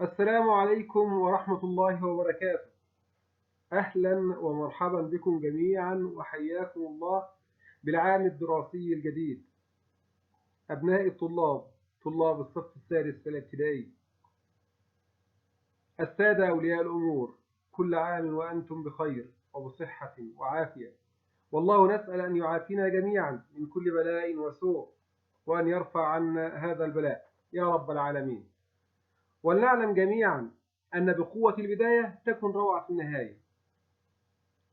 السلام عليكم ورحمة الله وبركاته. أهلا ومرحبا بكم جميعا وحياكم الله بالعام الدراسي الجديد. أبناء الطلاب، طلاب الصف السادس في الابتدائي، السادة أولياء الأمور، كل عام وأنتم بخير وبصحة وعافية، والله نسأل أن يعافينا جميعا من كل بلاء وسوء، وأن يرفع عنا هذا البلاء يا رب العالمين. ولنعلم جميعا أن بقوة البداية تكن روعة النهاية،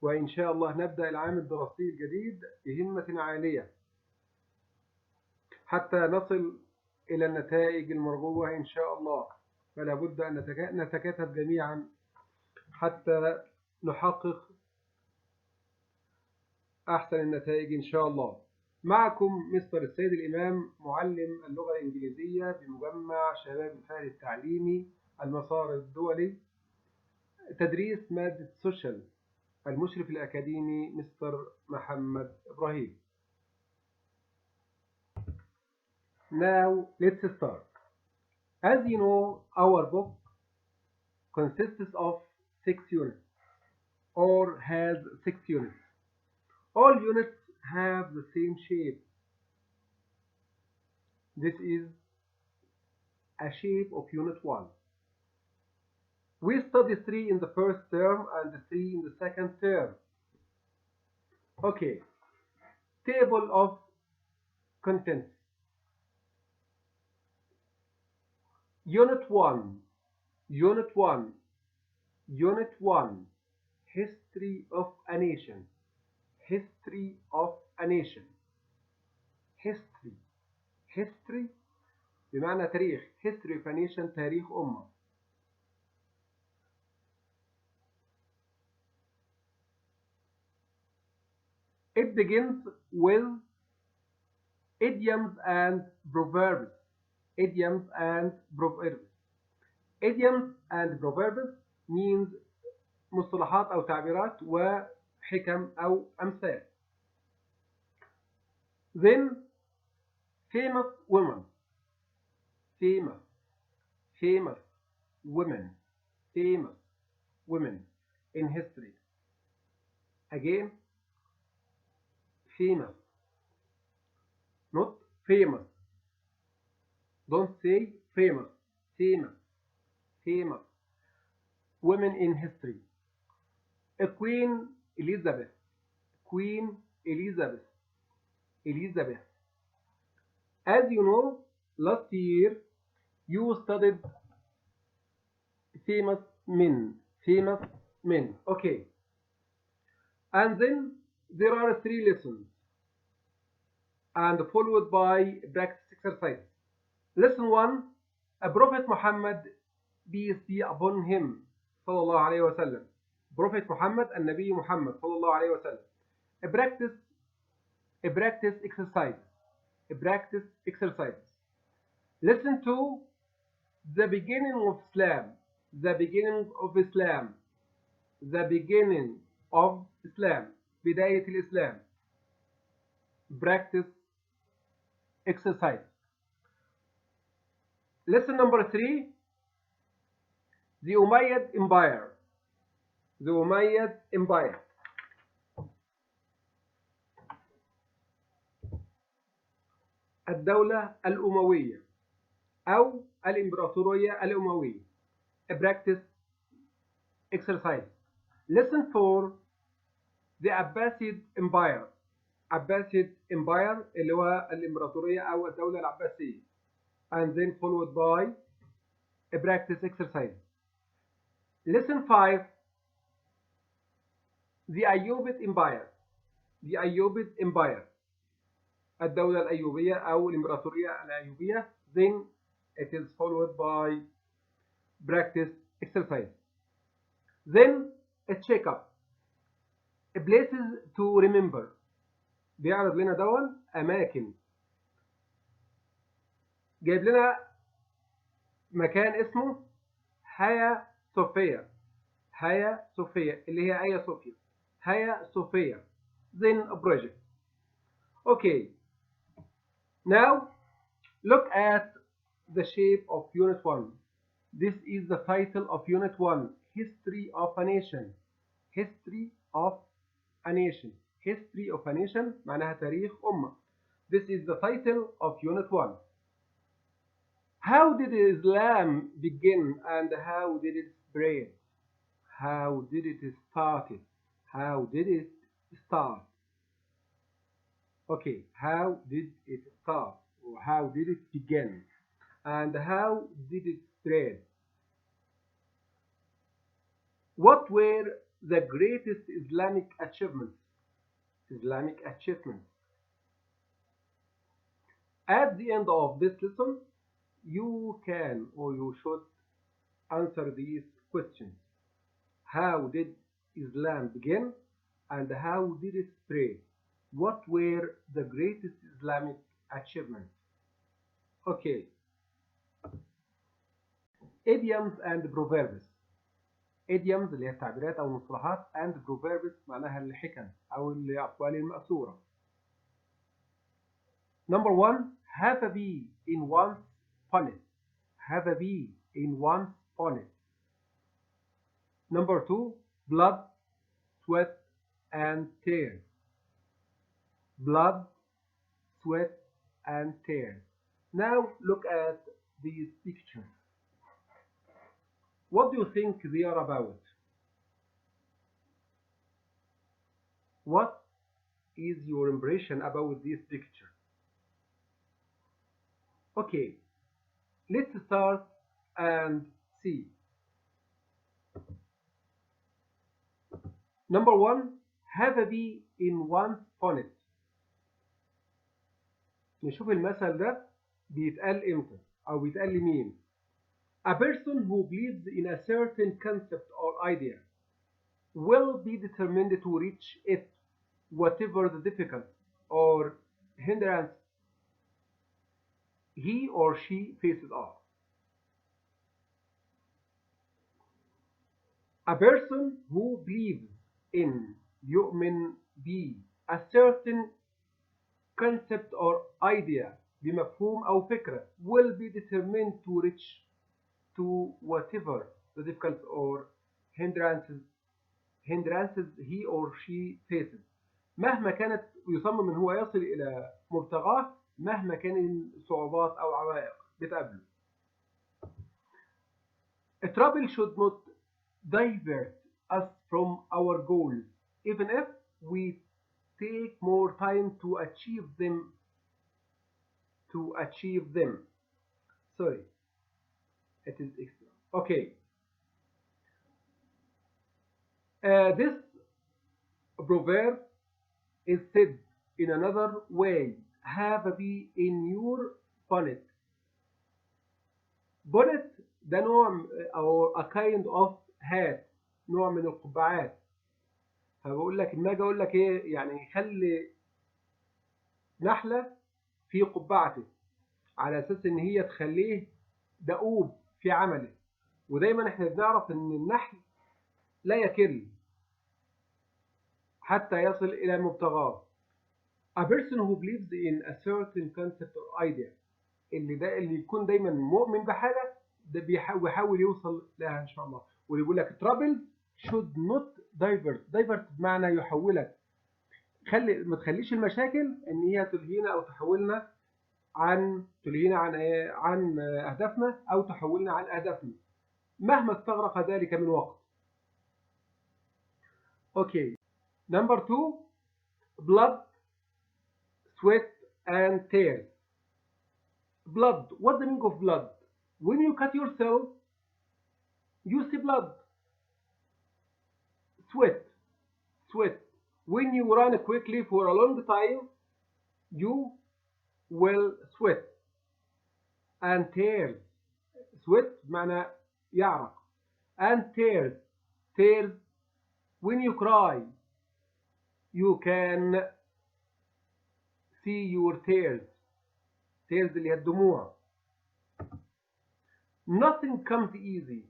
وإن شاء الله نبدأ العام الدراسي الجديد بهمة عالية حتى نصل إلى النتائج المرجوة إن شاء الله. فلا بد أن نتكاتف جميعا حتى نحقق أحسن النتائج إن شاء الله. معكم مستر السيد الإمام، معلم اللغة الإنجليزية بمجمع شباب الفهد التعليمي المسار الدولي، تدريس مادة سوشيال، المشرف الأكاديمي مستر محمد إبراهيم. Now let's start. As you know, our book consists of 6 units or has 6 units. All units have the same shape. This is a shape of unit 1. We study 3 in the first term and 3 in the second term. Okay, table of contents. Unit 1, Unit 1, Unit 1, History of a Nation. History of a Nation. History بمعنى تاريخ. History of a Nation تاريخ أمة. It begins with idioms and proverbs. Idioms and proverbs. Idioms and proverbs means مصطلحات أو تعبيرات وحكم أو أمثال. Then famous women. Famous women in history. Again, famous, not famous. Don't say famous. Famous women in history. Queen Elizabeth. As you know, last year you studied famous men. Okay. And then there are 3 lessons and followed by practice exercises. Lesson 1, Prophet Muhammad, peace be upon him, صلى الله عليه وسلم. Prophet Muhammad, النبي محمد صلى الله عليه وسلم. A practice exercise. Lesson 2, the beginning of Islam. بداية الإسلام. Practice exercise. Lesson number 3, the Umayyad Empire. الدولة الأموية أو الإمبراطورية الأموية. A practice exercise. Lesson 4, the Abbasid Empire. اللي هو الإمبراطورية أو الدولة العباسية. And then followed by a practice exercise. Lesson 5, the Ayyubid Empire. الدولة الأيوبية أو الإمبراطورية الأيوبية. Then it is followed by practice exercise. Then a checkup. Places to remember. بيعرض لنا دون أماكن. جايب لنا مكان اسمه هيا صوفيا اللي هي هيا صوفيا. Then a project. Okay. Now look at the shape of unit 1. This is the title of Unit 1, History of a Nation. History of a Nation. History of a Nation معناها تاريخ أمة. This is the title of Unit 1. How did Islam begin and how did it spread? How did it start? How did it start? Okay, how did it start? Or how did it begin? And how did it spread? What were the greatest Islamic achievements? Islamic achievements. At the end of this lesson, you can or you should answer these questions. How did Islam begin and how did it spread? What were the greatest Islamic achievements? Okay. Idioms and proverbs. Idioms اللي هي التعبيرات أو المصطلحات and proverbs معناها الحكم أو الأقوال المأثورة. Number 1, have a bee in one's bonnet. Have a bee in one's bonnet. Number 2, blood, sweat, and tears. Blood, sweat, and tears. Now look at these pictures. What do you think they are about? What is your impression about this picture? Okay, let's start and see. Number 1, have a bee in one's bonnet. نشوف المثل ده بيتقال امتى او بيتقال لمين. A person who believes in a certain concept or idea will be determined to reach it, whatever the difficult or hindrance he or she faces are. A person who believes in يؤمن به a certain concept or idea بمفهوم أو فكرة will be determined to reach to whatever the difficult or hindrances he or she faces. مهما كانت يصمم ان هو يصل الى مبتغاه مهما كان صعوبات او عوائق بتقابله. A trouble should not divert us from our goals, even if we take more time to achieve them. Sorry, it is extra. Okay. This proverb is said in another way. Have a bee in your bonnet. Bonnet ده نوع أو a kind of hat، نوع من القبعات. فبقول لك لما أجي أقول لك إيه يعني خلي نحلة في قبعته على أساس إن هي تخليه دؤوب في عمله. ودايما إحنا بنعرف إن النحل لا يكل حتى يصل إلى مبتغاه. A person who believes in a certain concept or idea اللي يكون دايما مؤمن بحاجة ده بيحاول يوصل لها إن شاء الله. واللي يقول لك trouble should not divert بمعنى يحولك. ما تخليش المشاكل إن هي تلهينا أو تحولنا عن أهدافنا أو تحولنا عن أهدافنا مهما استغرق ذلك من وقت. Okay. Number 2, blood, sweat, and tears. Blood. What's the meaning of blood? When you cut yourself, you see blood. Sweat. When you run quickly for a long time, you will sweat. And tears. Sweat معنى يعرق. And tears. When you cry, you can see your tears اللي هي الدموع. Nothing comes easy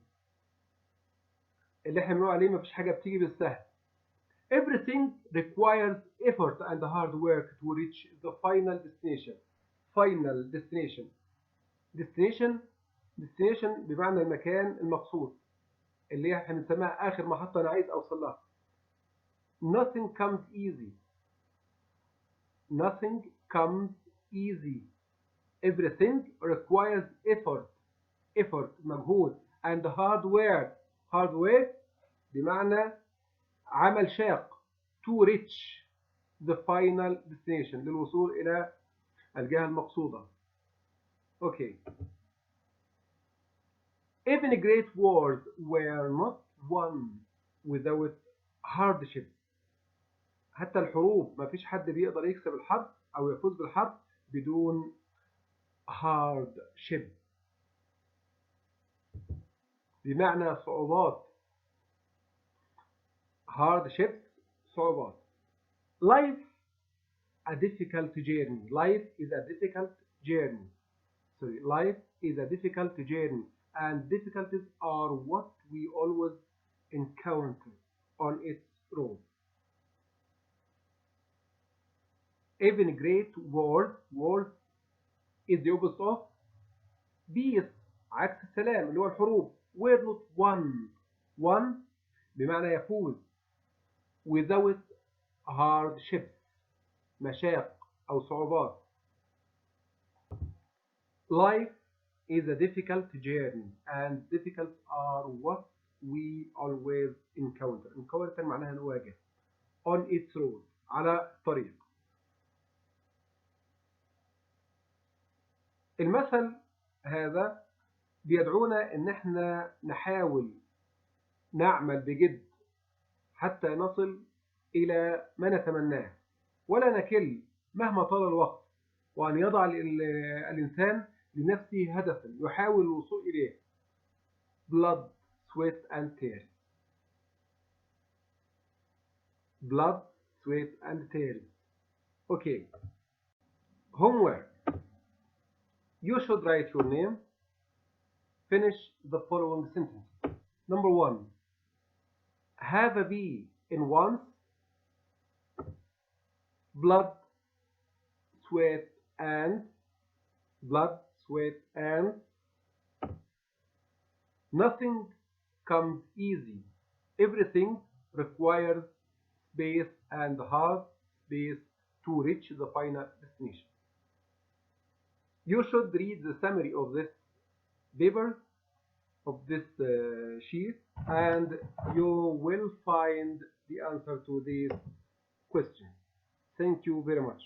اللي احنا بنقول عليه مفيش حاجة بتيجي بالسهل. Everything requires effort and hard work to reach the final destination. Destination destination بمعنى المكان المقصود، اللي احنا بنسميها آخر محطة أنا عايز أوصل لها. Nothing comes easy. Nothing comes easy. Everything requires effort. Effort مجهود. And hard work. Hard work بمعنى عمل شاق. To reach the final destination. للوصول إلى الجهة المقصودة. Okay. Even great wars were not won without hardship. حتى الحروب ما فيش حد بيقدر يكسب الحرب أو يفوز بالحرب بدون hardship بمعنى صعوبات. hardship صعوبات. Life a difficult journey. Life is a difficult journey. Sorry, life is a difficult journey, and difficulties are what we always encounter on its road. Even great wars is the opposite of peace. عكس السلام اللي هو الحروب. were not won بمعنى يفوز without hardships مشاق أو صعوبات. Life is a difficult journey and difficult are what we always encounter معناها نواجه. on its road على الطريق. المثل هذا بيدعونا ان احنا نحاول نعمل بجد حتى نصل الى ما نتمناه ولا نكل مهما طال الوقت، وان يضع الانسان لنفسه هدفا يحاول الوصول اليه. blood sweat and tears. blood sweat and tears. Okay. homework. You should write your name. Finish the following sentence. Number 1. Have a bee in once. Blood, sweat, and. Blood, sweat, and. Nothing comes easy. Everything requires space and hard space to reach the final destination. You should read the summary of this paper, of this sheet, and you will find the answer to these questions. Thank you very much.